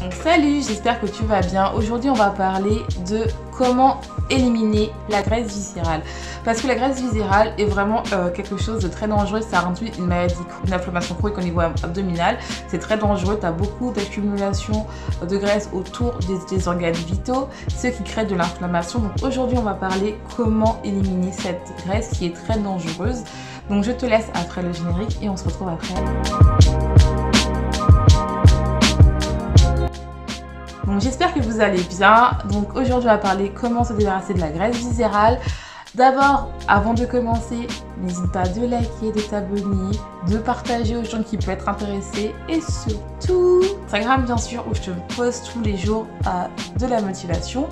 Donc salut, j'espère que tu vas bien. Aujourd'hui on va parler de comment éliminer la graisse viscérale. Parce que la graisse viscérale est vraiment quelque chose de très dangereux. Ça induit une maladie, une inflammation chronique au niveau abdominal. C'est très dangereux, tu as beaucoup d'accumulation de graisse autour des organes vitaux, ce qui crée de l'inflammation. Donc aujourd'hui on va parler comment éliminer cette graisse qui est très dangereuse. Donc je te laisse après le générique et on se retrouve après. Donc j'espère que vous allez bien. Donc aujourd'hui on va parler comment se débarrasser de la graisse viscérale. D'abord, avant de commencer, n'hésite pas de liker, de t'abonner, de partager aux gens qui peuvent être intéressés et surtout Instagram bien sûr où je te poste tous les jours de la motivation.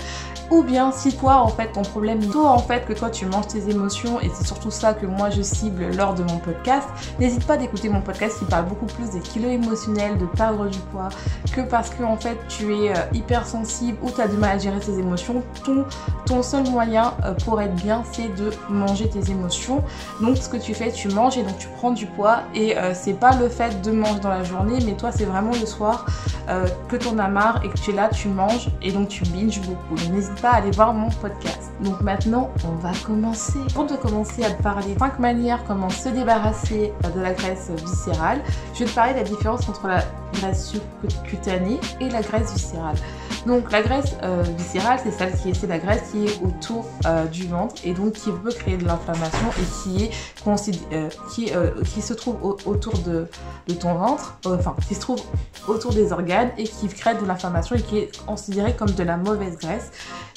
Ou bien si toi en fait ton problème est plutôt en fait que toi tu manges tes émotions et c'est surtout ça que moi je cible lors de mon podcast, n'hésite pas d'écouter mon podcast qui parle beaucoup plus des kilos émotionnels, de perdre du poids, que parce que en fait tu es hypersensible ou tu as du mal à gérer tes émotions. Ton seul moyen pour être bien c'est de manger tes émotions. Donc ce que tu fais, tu manges et donc tu prends du poids et c'est pas le fait de manger dans la journée mais toi c'est vraiment le soir que t'en as marre et que tu es là, tu manges et donc tu binges beaucoup. Donc n'hésite pas à aller voir mon podcast. Donc maintenant on va commencer. Avant de commencer à te parler 5 manières comment se débarrasser de la graisse viscérale, je vais te parler de la différence entre la graisse subcutanée et la graisse viscérale. Donc la graisse viscérale c'est la graisse qui est autour du ventre et donc qui peut créer de l'inflammation et qui se trouve autour de ton ventre, qui se trouve autour des organes et qui crée de l'inflammation et qui est considérée comme de la mauvaise graisse.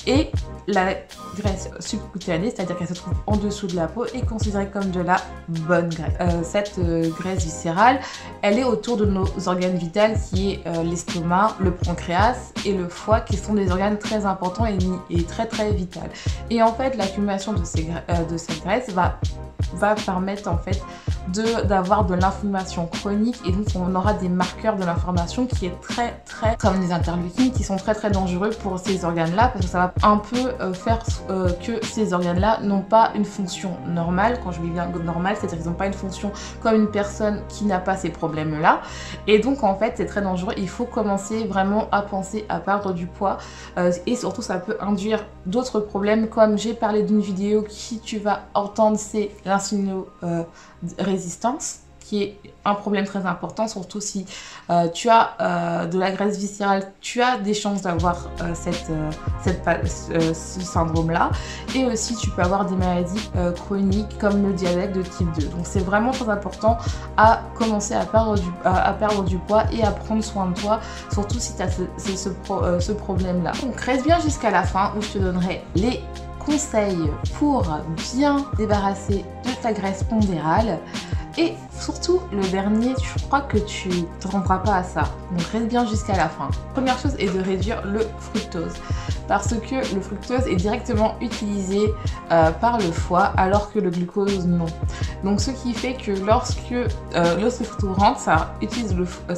Et la graisse subcutanée, c'est-à-dire qu'elle se trouve en dessous de la peau, est considérée comme de la bonne graisse. Cette graisse viscérale, elle est autour de nos organes vitaux qui est l'estomac, le pancréas et le foie qui sont des organes très importants et très très vitaux. Et en fait, l'accumulation de cette graisse va permettre en fait d'avoir de l'inflammation chronique et donc on aura des marqueurs de l'inflammation qui est très comme des interleukines qui sont très dangereux pour ces organes là parce que ça va un peu faire que ces organes là n'ont pas une fonction normale. Quand je dis bien normale, c'est-à-dire qu'ils n'ont pas une fonction comme une personne qui n'a pas ces problèmes là et donc en fait c'est très dangereux. Il faut commencer vraiment à penser à perdre du poids et surtout ça peut induire d'autres problèmes comme j'ai parlé d'une vidéo qui tu vas entendre, c'est l'insulino-résistance qui est un problème très important, surtout si tu as de la graisse viscérale, tu as des chances d'avoir ce syndrome-là. Et aussi, tu peux avoir des maladies chroniques comme le diabète de type 2. Donc, c'est vraiment très important à commencer à perdre du poids et à prendre soin de toi, surtout si tu as ce problème-là. Donc, reste bien jusqu'à la fin où je te donnerai les conseils pour bien débarrasser de ta graisse pondérale. Et surtout, le dernier, je crois que tu ne te rendras pas à ça. Donc reste bien jusqu'à la fin. Première chose est de réduire le fructose. Parce que le fructose est directement utilisé par le foie alors que le glucose non. Donc ce qui fait que lorsque le fructose rentre, ça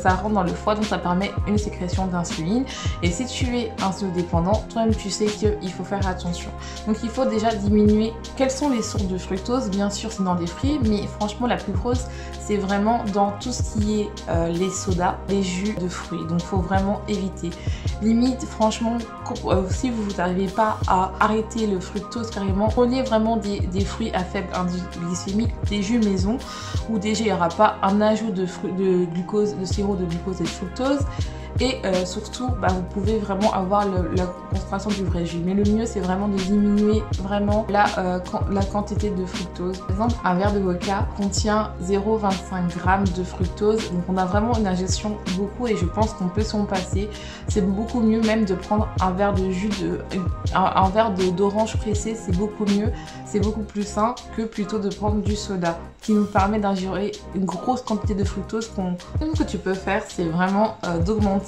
rentre dans le foie, donc ça permet une sécrétion d'insuline. Et si tu es insulino-dépendant, toi-même tu sais qu'il faut faire attention. Donc il faut déjà diminuer. Quelles sont les sources de fructose? Bien sûr c'est dans les fruits, mais franchement la plus grosse c'est vraiment dans tout ce qui est les sodas, les jus de fruits. Donc il faut vraiment éviter. Limite franchement si vous n'arrivez pas à arrêter le fructose carrément, prenez vraiment des fruits à faible indice glycémique, des jus maison où déjà il n'y aura pas un ajout de glucose, de sirop de glucose et de fructose. Et surtout, vous pouvez vraiment avoir la concentration du vrai jus. Mais le mieux, c'est vraiment de diminuer vraiment la quantité de fructose. Par exemple, un verre de vodka contient 0,25 g de fructose. Donc, on a vraiment une ingestion beaucoup et je pense qu'on peut s'en passer. C'est beaucoup mieux même de prendre un verre de jus, un verre d'orange pressé. C'est beaucoup mieux. C'est beaucoup plus sain que plutôt de prendre du soda qui nous permet d'ingérer une grosse quantité de fructose. Ce que tu peux faire, c'est vraiment d'augmenter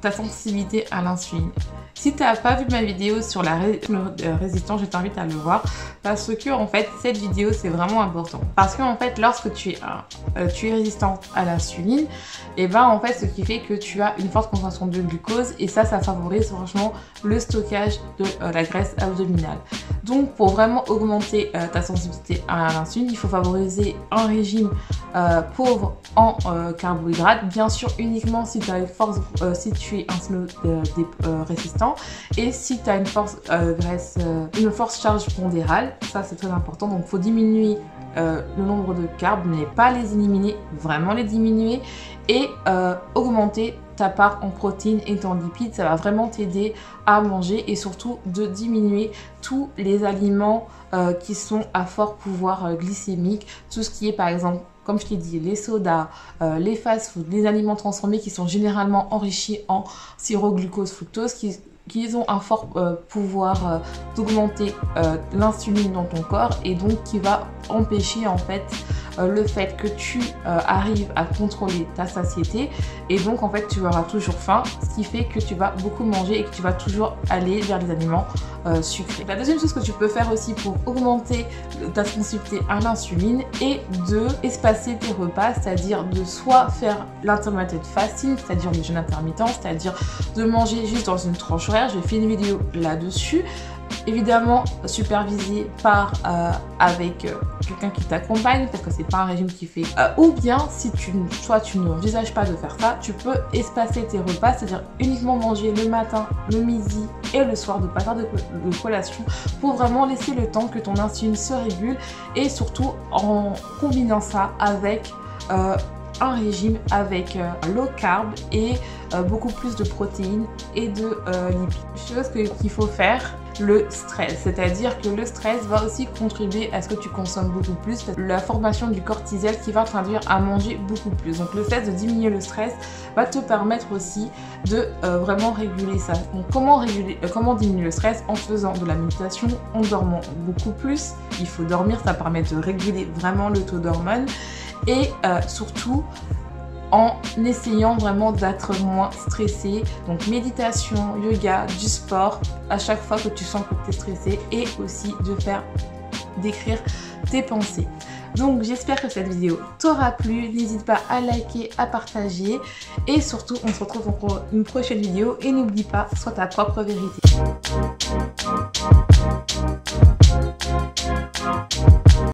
ta sensibilité à l'insuline. Si tu n'as pas vu ma vidéo sur la résistance, je t'invite à le voir parce que en fait cette vidéo c'est vraiment important. Parce que en fait lorsque tu es résistant à l'insuline, et en fait ce qui fait que tu as une forte concentration de glucose et ça favorise franchement le stockage de la graisse abdominale. Donc pour vraiment augmenter ta sensibilité à l'insuline, il faut favoriser un régime pauvre en carbohydrates, bien sûr uniquement si tu as si tu es insulino-résistant et si tu as une forte charge pondérale. Ça c'est très important, donc il faut diminuer le nombre de carbs, mais pas les éliminer, vraiment les diminuer, et augmenter ta part en protéines et en lipides. Ça va vraiment t'aider à manger et surtout de diminuer tous les aliments qui sont à fort pouvoir glycémique, tout ce qui est par exemple, comme je t'ai dit, les sodas, les fast-foods, les aliments transformés qui sont généralement enrichis en sirop glucose fructose, qui ont un fort pouvoir d'augmenter l'insuline dans ton corps, et donc qui va empêcher en fait le fait que tu arrives à contrôler ta satiété, et donc en fait tu auras toujours faim, ce qui fait que tu vas beaucoup manger et que tu vas toujours aller vers les aliments sucrés. La deuxième chose que tu peux faire aussi pour augmenter ta sensibilité à l'insuline est de espacer tes repas, c'est-à-dire de soit faire l'intermittent fasting, c'est-à-dire le jeûne intermittent, c'est-à-dire de manger juste dans une tranche horaire. J'ai fait une vidéo là-dessus, évidemment supervisé avec quelqu'un qui t'accompagne, parce que c'est pas un régime qui fait ou bien si tu n'envisages pas de faire ça, tu peux espacer tes repas, c'est-à-dire uniquement manger le matin, le midi et le soir, de pas faire de collation, pour vraiment laisser le temps que ton insuline se régule, et surtout en combinant ça avec un régime avec low carb et beaucoup plus de protéines et de lipides. Chose qu'il faut faire, le stress, c'est-à-dire que le stress va aussi contribuer à ce que tu consommes beaucoup plus, la formation du cortisol qui va t'induire à manger beaucoup plus. Donc le fait de diminuer le stress va te permettre aussi de vraiment réguler ça. Donc comment diminuer le stress? En faisant de la méditation, en dormant beaucoup plus. Il faut dormir, ça permet de réguler vraiment le taux d'hormones, et surtout en essayant vraiment d'être moins stressé. Donc méditation, yoga, du sport à chaque fois que tu sens que tu es stressé, et aussi d'écrire tes pensées. Donc j'espère que cette vidéo t'aura plu, n'hésite pas à liker, à partager, et surtout on se retrouve pour une prochaine vidéo, et n'oublie pas, sois ta propre vérité.